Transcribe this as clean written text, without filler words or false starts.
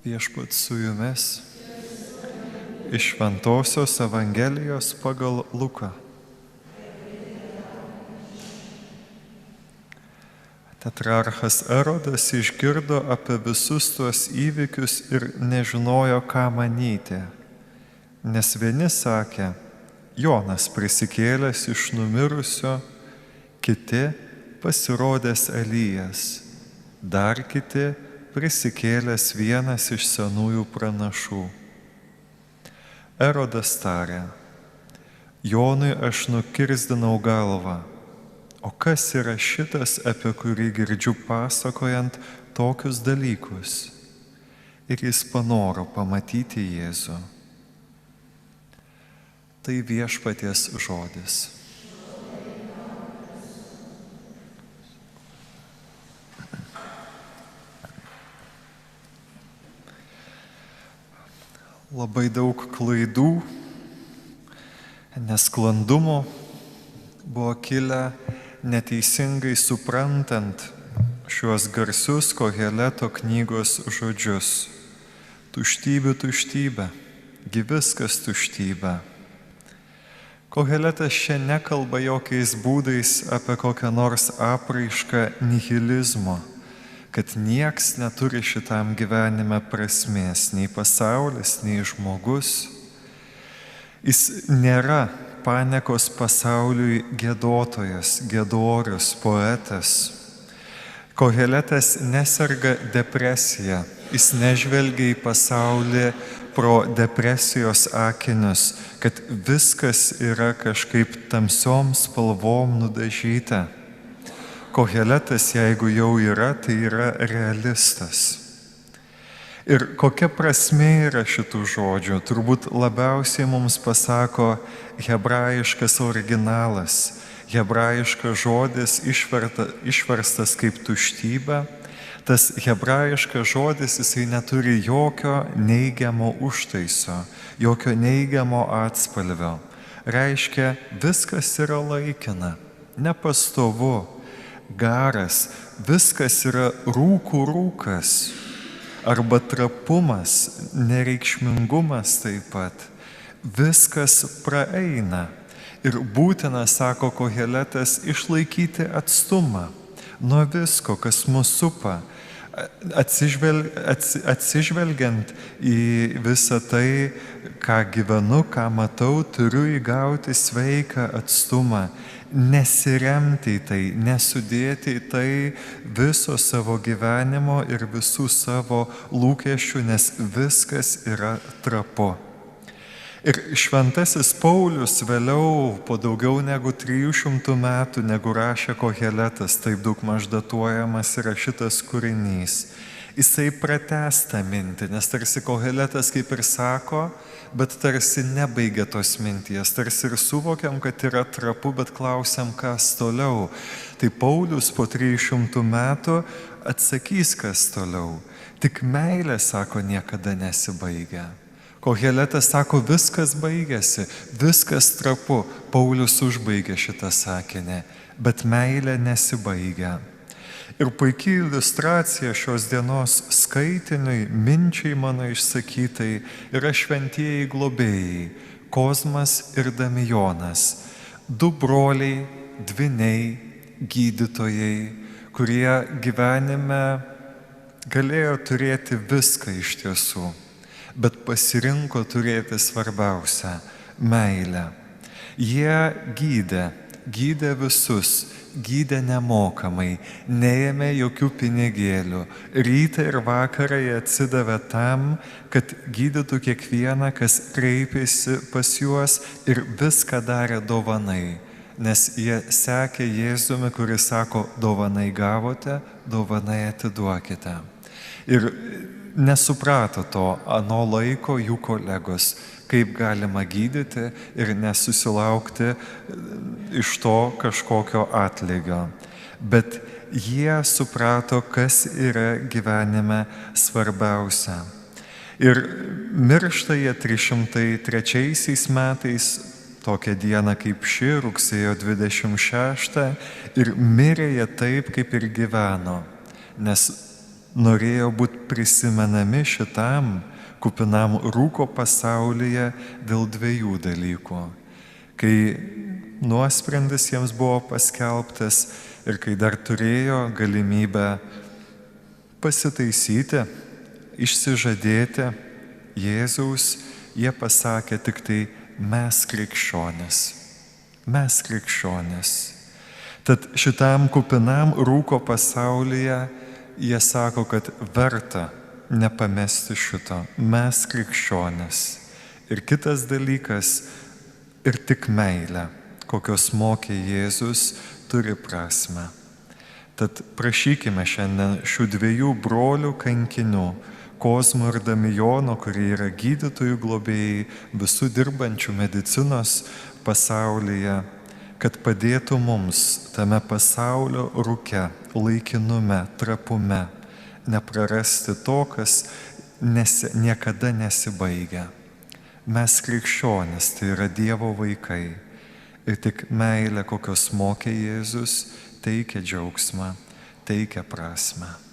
Viešpat su jumis iš Šventosios Evangelijos pagal Luką. Tetrarchas Erodas išgirdo apie visus tuos įvykius ir nežinojo, ką manyti, nes vieni sakė, Jonas prisikėlęs iš numirusio, kiti pasirodęs Elijas, dar kiti prisikėlęs vienas iš senųjų pranašų. Erodas tarė, Jonui aš nukirsdinau galvą, o kas yra šitas, apie kurį girdžiu pasakojant tokius dalykus? Ir jis panoro pamatyti Jėzų. Tai viešpaties žodis. Labai daug klaidų, nesklandumų buvo kilę neteisingai suprantant šiuos garsius Koheleto knygos žodžius. Tuštybė, tuštybė, gi viskas tuštybė. Koheletas čia nekalba jokiais būdais apie kokią nors apraišką nihilizmo, kad nieks neturi šitam gyvenime prasmės, nei pasaulis, nei žmogus. Jis nėra paniekos pasauliui giedotojas, giedorius, poetas. Koheletas neserga depresija, jis nežvelgia į pasaulį pro depresijos akinius, kad viskas yra kažkaip tamsiom spalvom nudažyta. Koheletas, jeigu jau yra, tai yra realistas. Ir kokia prasmė yra šitų žodžių? Turbūt labiausiai mums pasako hebrajiškas originalas. Hebrajiškas žodis išverstas kaip tuštybė. Tas hebrajiškas žodis, jisai neturi jokio neigiamo užtaiso, jokio neigiamo atspalvio. Reiškia, viskas yra laikina, nepastovu, garas, viskas yra rūkų rūkas, arba trapumas, nereikšmingumas taip pat. Viskas praeina ir būtina, sako Koheletas, išlaikyti atstumą nuo visko, kas mus supa, atsižvelgiant į visą tai, ką gyvenu, ką matau, turiu įgauti sveiką atstumą, nesiremti į tai, nesudėti į tai viso savo gyvenimo ir visų savo lūkesčių, nes viskas yra trapu. Ir šventasis Paulius vėliau, po daugiau negu 300 metų, negu rašė Koheletas, taip daug maž datuojamas yra šitas kūrinys, jisai pratęs tą mintį, nes tarsi Koheletas kaip ir sako, bet tarsi nebaigia tos minties, tarsi ir suvokiam, kad yra trapu, bet klausiam, kas toliau. Tai Paulius po 300 metų atsakys, kas toliau. Tik meilė, sako, niekada nesibaigia. Koheletas sako, viskas baigėsi, viskas trapu. Paulius užbaigė šitą sakinį, bet meilė nesibaigia. Ir puikiai iliustracija šios dienos skaitiniui, minčiai mano išsakytai, yra šventieji globėjai Kozmas ir Damijonas, du broliai, dvyniai, gydytojai, kurie gyvenime galėjo turėti viską iš tiesų, bet pasirinko turėti svarbiausią – meilę. Jie gydė visus, gydė nemokamai, neėmė jokių pinigėlių. Rytą ir vakarą jie atsidavė tam, kad gydytų kiekvieną, kas kreipėsi pas juos, ir viską darė dovanai, nes jie sekė Jėzumi, kuris sako, dovanai gavote, dovanai atiduokite. Ir nesuprato to ano laiko jų kolegos, kaip galima gydyti ir nesusilaukti iš to kažkokio atlygio. Bet jie suprato, kas yra gyvenime svarbiausia. Ir miršta jie 303 metais, tokią dieną kaip ši, rugsėjo 26, ir mirė jie taip, kaip ir gyveno, nes norėjo būti prisimenami šitam kupinam rūko pasaulyje dėl dviejų dalykų. Kai nuosprendis jiems buvo paskelbtas ir kai dar turėjo galimybę pasitaisyti, išsižadėti Jėzaus, jie pasakė tik tai mes krikščionys. Mes krikščionys. Tad šitam kupinam rūko pasaulyje jie sako, kad verta nepamesti šito. Mes krikščionys. Ir kitas dalykas, ir tik meilė, kokios mokė Jėzus, turi prasme. Tad prašykime šiandien šių dviejų brolių kankinių, Kozmo ir Damijono, kurie yra gydytojų globėjai, visų dirbančių medicinos pasaulyje, kad padėtų mums tame pasaulio rūke, laikinume, trapume, neprarasti to, kas niekada nesibaigia. Mes krikščionys, tai yra Dievo vaikai. Ir tik meilė, kokios mokė Jėzus, teikia džiaugsmą, teikia prasmę.